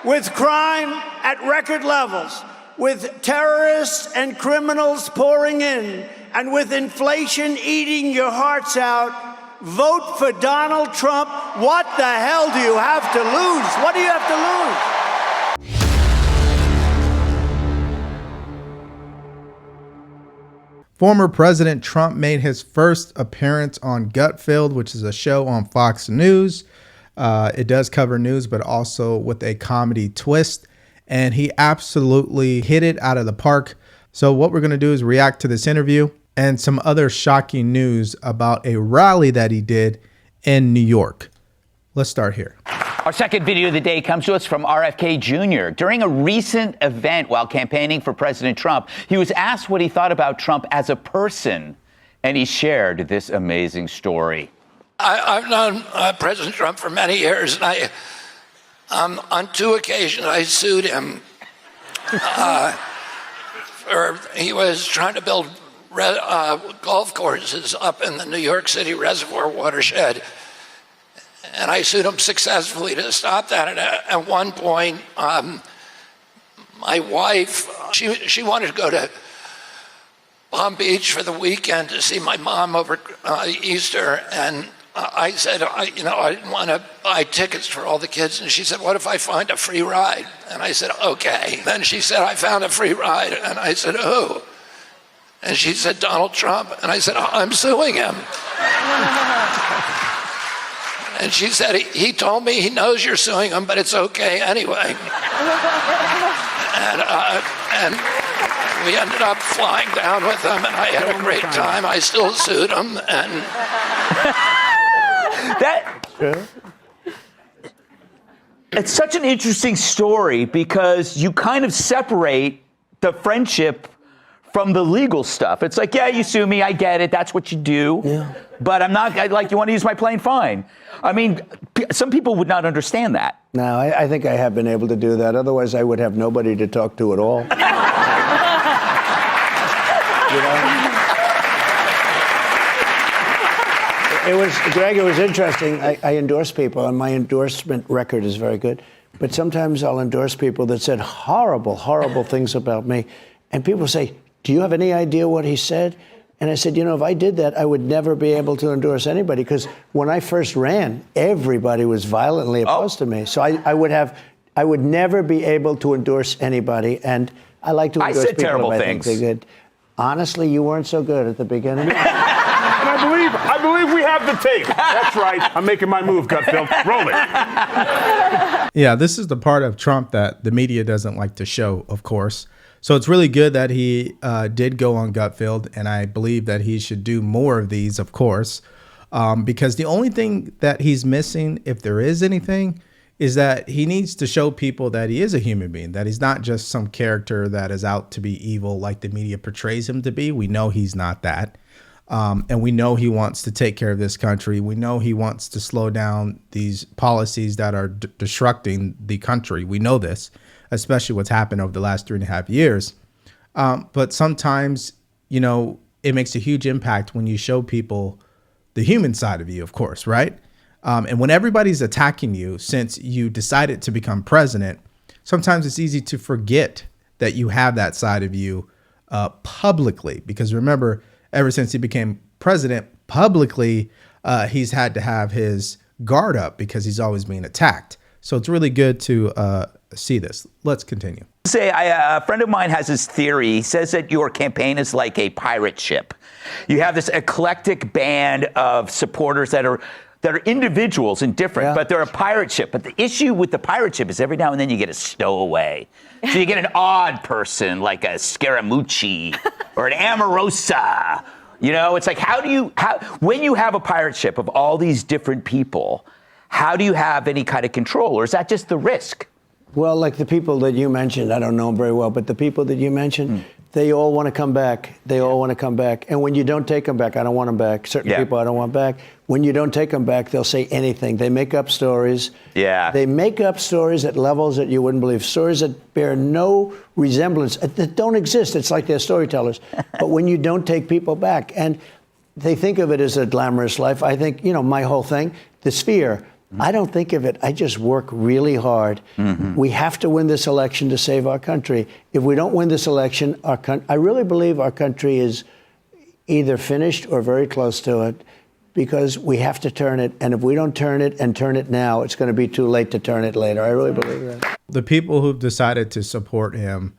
With crime at record levels, with terrorists and criminals pouring in, and with inflation eating your hearts out, vote for Donald Trump. What the hell do you have to lose? What do you have to lose? Former President Trump made his first appearance on Gutfeld, which is a show on Fox News. It does cover news, but also with a comedy twist. And he absolutely hit it out of the park. So what we're going to do is react to this interview and some other shocking news about a rally that he did in New York. Let's start here. Our second video of the day comes to us from RFK Jr. During a recent event while campaigning for President Trump, he was asked what he thought about Trump as a person, and he shared this amazing story. I've known President Trump for many years, and on two occasions I sued him. He was trying to build golf courses up in the New York City reservoir watershed, and I sued him successfully to stop that. And at one point, my wife, she wanted to go to Palm Beach for the weekend to see my mom over Easter, and I said, I didn't want to buy tickets for all the kids. And she said, what if I find a free ride? And I said, okay. Then she said, I found a free ride. And I said, who? And she said, Donald Trump. And I said, I'm suing him. And she said, he told me he knows you're suing him, but it's okay anyway. And we ended up flying down with him, and I had a great time. I still sued him, and... It's such an interesting story because you kind of separate the friendship from the legal stuff. It's like, yeah, you sue me, I get it, that's what you do. Yeah. But I'm not, like, you want to use my plane, fine. I mean, some people would not understand that. No, I think I have been able to do that. Otherwise, I would have nobody to talk to at all. You know? Greg, it was interesting. I endorse people, and my endorsement record is very good. But sometimes I'll endorse people that said horrible, horrible things about me. And people say, do you have any idea what he said? And I said, if I did that, I would never be able to endorse anybody. Because when I first ran, everybody was violently opposed to me. So I would never be able to endorse anybody. And I like to endorse I said people terrible if I things. think they're good. Honestly, you weren't so good at the beginning. And I believe we have the tape. That's right. I'm making my move, Gutfeld. Roll it. Yeah, this is the part of Trump that the media doesn't like to show, of course. So it's really good that he did go on Gutfeld, and I believe that he should do more of these, of course, because the only thing that he's missing, if there is anything, is that he needs to show people that he is a human being, that he's not just some character that is out to be evil like the media portrays him to be. We know he's not that. And we know he wants to take care of this country. We know he wants to slow down these policies that are destructing the country. We know this, especially what's happened over the last 3.5 years. But sometimes, it makes a huge impact when you show people the human side of you, of course, right? And when everybody's attacking you since you decided to become president, sometimes it's easy to forget that you have that side of you publicly. Because remember, ever since he became president publicly, he's had to have his guard up because he's always being attacked. So it's really good to see this. Let's continue. A friend of mine has this theory. He says that your campaign is like a pirate ship. You have this eclectic band of supporters that are individuals and different, but they're a pirate ship. But the issue with the pirate ship is every now and then you get a stowaway. So you get an odd person like a Scaramucci or an Amorosa. It's like, when you have a pirate ship of all these different people, how do you have any kind of control? Or is that just the risk? Well, like the people that you mentioned, I don't know them very well, but the people that you mentioned, they all want to come back. They all want to come back. And when you don't take them back, I don't want them back. Certain people I don't want back. When you don't take them back, they'll say anything. They make up stories. Yeah. They make up stories at levels that you wouldn't believe. Stories that bear no resemblance, that don't exist. It's like they're storytellers. But when you don't take people back, and they think of it as a glamorous life, I think, my whole thing, the sphere, I don't think of it. I just work really hard. We have to win this election to save our country. If we don't win this election, I really believe our country is either finished or very close to it, because we have to turn it. And if we don't turn it and turn it now, it's going to be too late to turn it later. I really believe that. The people who've decided to support him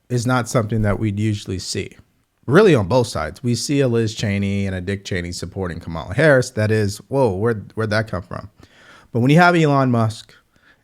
is not something that we'd usually see. Really, on both sides. We see a Liz Cheney and a Dick Cheney supporting Kamala Harris. That is, whoa, where'd that come from? But when you have Elon Musk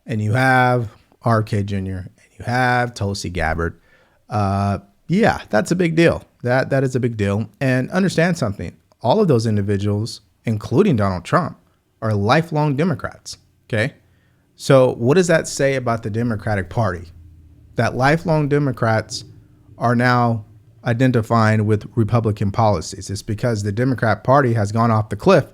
and you have RK Jr. and you have Tulsi Gabbard, yeah, that's a big deal. That is a big deal. And understand something. All of those individuals, including Donald Trump, are lifelong Democrats. Okay? So what does that say about the Democratic Party? That lifelong Democrats are now identifying with Republican policies. It's because the Democrat Party has gone off the cliff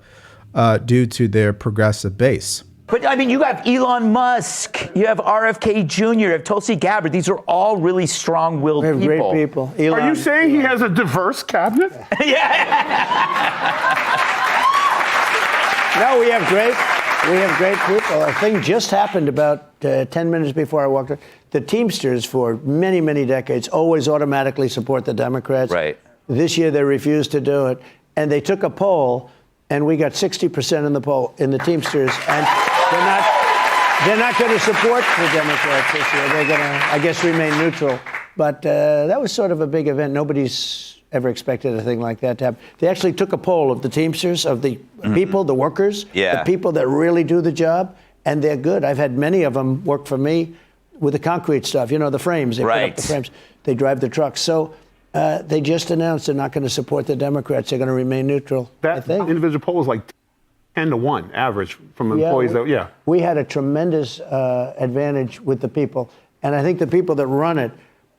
due to their progressive base. But I mean, you have Elon Musk, you have RFK Jr., you have Tulsi Gabbard. These are all really strong-willed people. Great people. Elon, Are you saying he has a diverse cabinet? No, we have great people. A thing just happened about 10 minutes before I walked in. The Teamsters, for many, many decades, always automatically support the Democrats. Right. This year, they refused to do it. And they took a poll, and we got 60% in the poll in the Teamsters. And they're not going to support the Democrats this year. They're going to, I guess, remain neutral. But that was sort of a big event. Nobody's ever expected a thing like that to happen. They actually took a poll of the Teamsters, of the people, the workers, the people that really do the job, and they're good. I've had many of them work for me with the concrete stuff, you know, the frames. They put up the frames. They drive the trucks. So they just announced they're not going to support the Democrats. They're going to remain neutral, I That think. individual poll is like 10-1 average from employees. We had a tremendous advantage with the people. And I think the people that run it,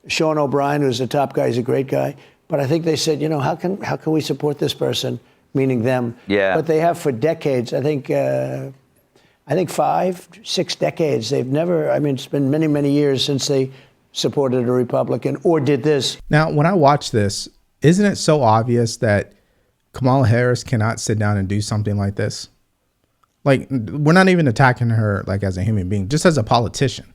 Sean O'Brien, who's the top guy, he's a great guy. But I think they said, you know, how can we support this person, meaning them? Yeah. But they have for decades. I think 5, 6 decades. They've never. I mean, it's been many, many years since they supported a Republican or did this. Now, when I watch this, isn't it so obvious that Kamala Harris cannot sit down and do something like this? Like, we're not even attacking her like as a human being, just as a politician.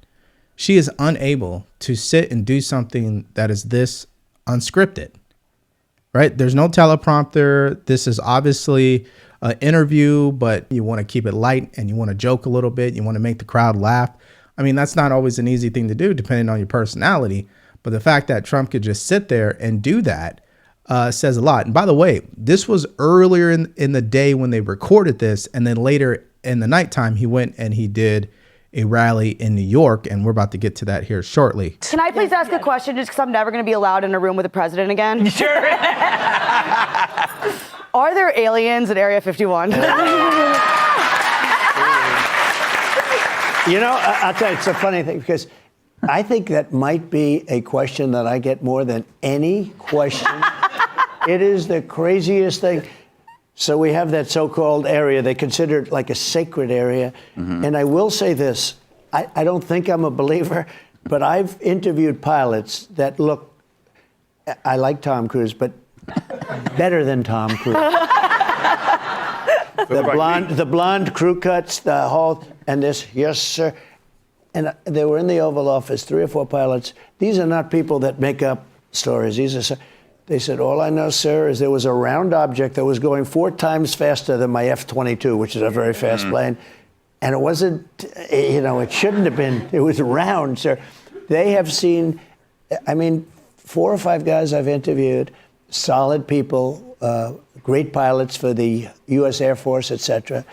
She is unable to sit and do something that is this unscripted, right? There's no teleprompter. This is obviously an interview, but you want to keep it light and you want to joke a little bit. You want to make the crowd laugh. I mean, that's not always an easy thing to do depending on your personality. But the fact that Trump could just sit there and do that says a lot. And by the way, this was earlier in the day when they recorded this. And then later in the nighttime, he went and he did a rally in New York. And we're about to get to that here shortly. Can I please ask a question just because I'm never going to be allowed in a room with a president again? Sure. Are there aliens at Area 51? You know, I'll tell you, it's a funny thing because I think that might be a question that I get more than any question. It is the craziest thing. So we have that so-called area. They consider it like a sacred area. And I will say this. I don't think I'm a believer, but I've interviewed pilots that look, I like Tom Cruise, but better than Tom Cruise. The blonde crew cuts, the whole, and this, yes, sir. And they were in the Oval Office, 3 or 4 pilots. These are not people that make up stories. These are, they said, all I know, sir, is there was a round object that was going 4 times faster than my F-22, which is a very fast plane. And it wasn't, you know, it shouldn't have been. It was round, sir. They have seen, I mean, 4 or 5 guys I've interviewed, solid people, great pilots for the U.S. Air Force, etc.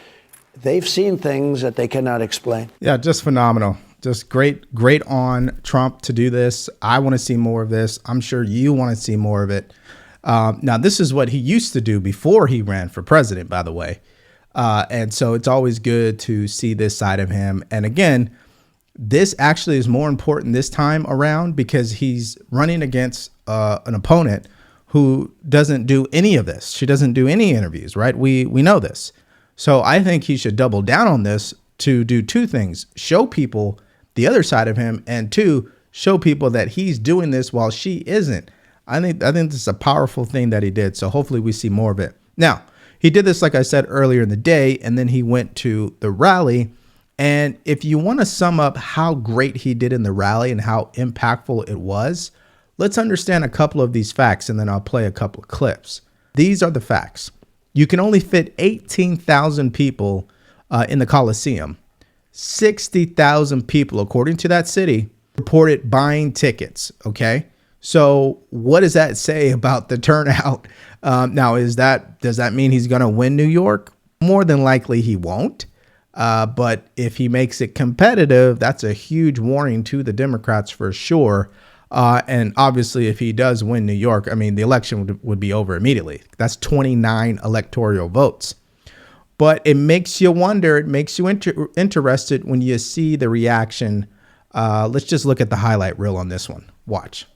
They've seen things that they cannot explain. Yeah, just phenomenal. Just great on Trump to do this. I want to see more of this. I'm sure you want to see more of it. Now, this is what he used to do before he ran for president, by the way. And so it's always good to see this side of him. And again, this actually is more important this time around because he's running against an opponent who doesn't do any of this. She doesn't do any interviews, right? We know this. So I think he should double down on this to do 2 things: show people the other side of him, and 2, show people that he's doing this while she isn't. I think this is a powerful thing that he did. So hopefully we see more of it. Now, he did this, like I said earlier in the day, and then he went to the rally. And if you want to sum up how great he did in the rally and how impactful it was, let's understand a couple of these facts, and then I'll play a couple of clips. These are the facts. You can only fit 18,000 people in the Coliseum. 60,000 people, according to that city, reported buying tickets. Okay. So what does that say about the turnout? Now, does that mean he's going to win New York? More than likely he won't. But if he makes it competitive, that's a huge warning to the Democrats for sure. And obviously, if he does win New York, I mean, the election would be over immediately. That's 29 electoral votes. But it makes you wonder, it makes you interested when you see the reaction. Let's just look at the highlight reel on this one. Watch.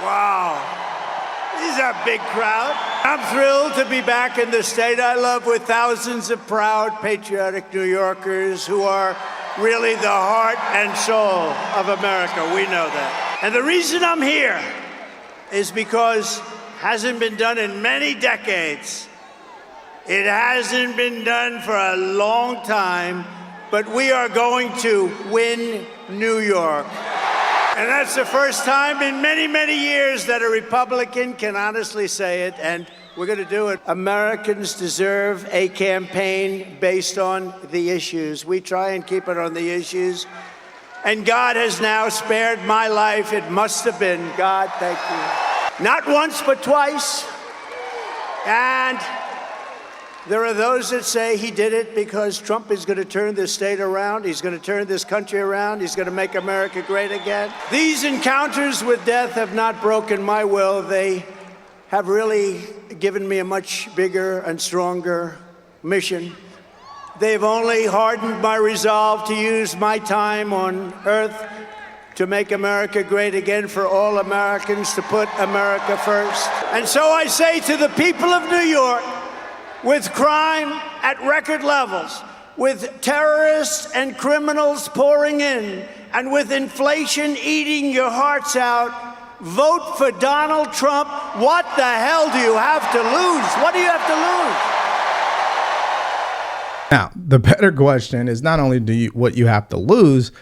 Wow. This is a big crowd. I'm thrilled to be back in the state I love with thousands of proud, patriotic New Yorkers who are really the heart and soul of America. We know that. And the reason I'm here is because it hasn't been done in many decades. It hasn't been done for a long time, but we are going to win New York. And that's the first time in many, many years that a Republican can honestly say it, and we're going to do it. Americans deserve a campaign based on the issues. We try and keep it on the issues. And God has now spared my life. It must have been God, thank you. Not once, but twice. And there are those that say he did it because Trump is going to turn this state around. He's going to turn this country around. He's going to make America great again. These encounters with death have not broken my will. They have really given me a much bigger and stronger mission. They've only hardened my resolve to use my time on earth to make America great again for all Americans, to put America first. And so I say to the people of New York, with crime at record levels, with terrorists and criminals pouring in, and with inflation eating your hearts out, vote for Donald Trump. What the hell do you have to lose? What do you have to lose? Now, the better question is not only what you have to lose,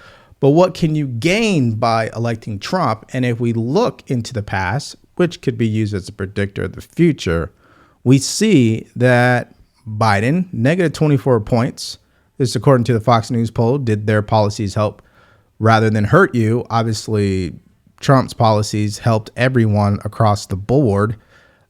but what can you gain by electing Trump? And if we look into the past, which could be used as a predictor of the future, we see that Biden, negative 24 points. This, according to the Fox News poll, did their policies help rather than hurt you? Obviously, Trump's policies helped everyone across the board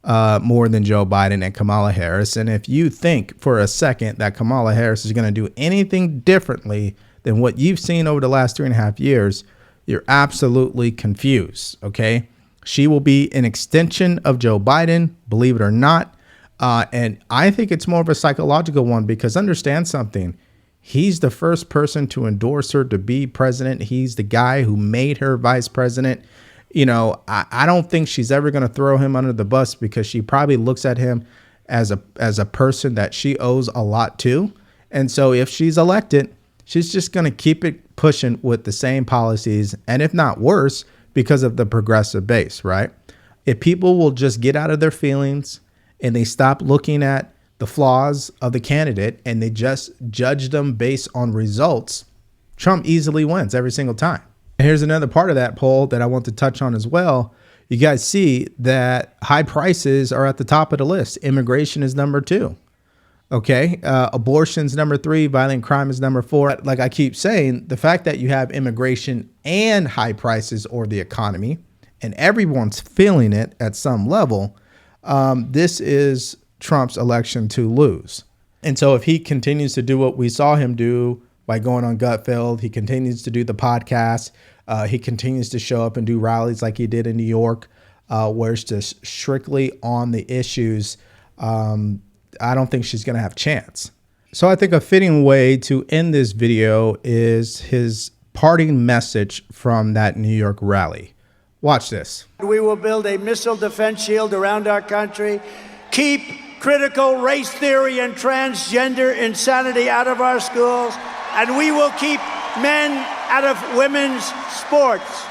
more than Joe Biden and Kamala Harris. And if you think for a second that Kamala Harris is going to do anything differently than what you've seen over the last 3.5 years, you're absolutely confused. Okay. She will be an extension of Joe Biden, believe it or not. And I think it's more of a psychological one, because understand something. He's the first person to endorse her to be president. He's the guy who made her vice president. You know, I don't think she's ever going to throw him under the bus, because she probably looks at him as a person that she owes a lot to. And so if she's elected, she's just going to keep it pushing with the same policies, and if not worse, because of the progressive base, right? If people will just get out of their feelings and they stop looking at the flaws of the candidate and they just judge them based on results, Trump easily wins every single time. And here's another part of that poll that I want to touch on as well. You guys see that high prices are at the top of the list. Immigration is number 2. Okay. Abortion's number 3. Violent crime is number 4. Like I keep saying, the fact that you have immigration and high prices, or the economy, and everyone's feeling it at some level, this is Trump's election to lose. And so if he continues to do what we saw him do by going on Gutfeld, he continues to do the podcast, he continues to show up and do rallies like he did in New York, where it's just strictly on the issues, I don't think she's going to have a chance. So I think a fitting way to end this video is his parting message from that New York rally. Watch this. We will build a missile defense shield around our country, keep critical race theory and transgender insanity out of our schools, and we will keep men out of women's sports.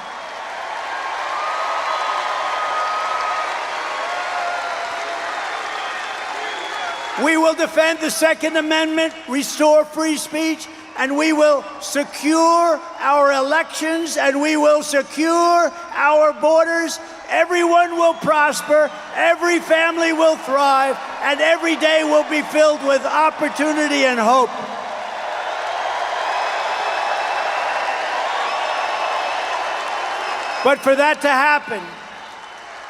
We will defend the Second Amendment, restore free speech, and we will secure our elections, and we will secure our borders. Everyone will prosper, every family will thrive, and every day will be filled with opportunity and hope. But for that to happen,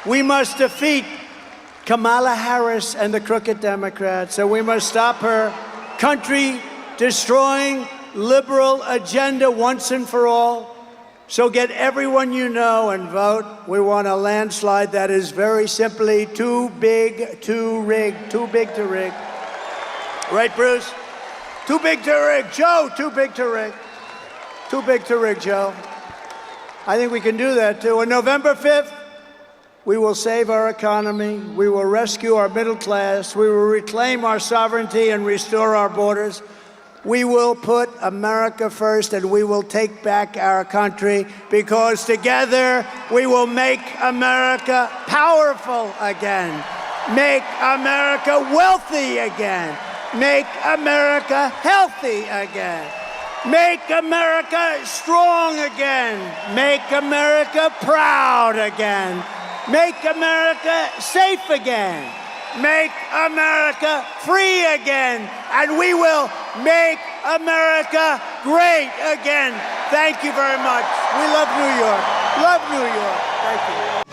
we must defeat Kamala Harris and the crooked Democrats. So we must stop her country-destroying liberal agenda once and for all. So get everyone you know and vote. We want a landslide that is very simply too big to rig. Too big to rig. Right, Bruce? Too big to rig. Joe, too big to rig. Too big to rig, Joe. I think we can do that, too. On November 5th, we will save our economy. We will rescue our middle class. We will reclaim our sovereignty and restore our borders. We will put America first, and we will take back our country, because together we will make America powerful again, make America wealthy again, make America healthy again, make America strong again, make America proud again, make America safe again, make America free again, and we will make America great again. Thank you very much. We love New York. Love New York. Thank you.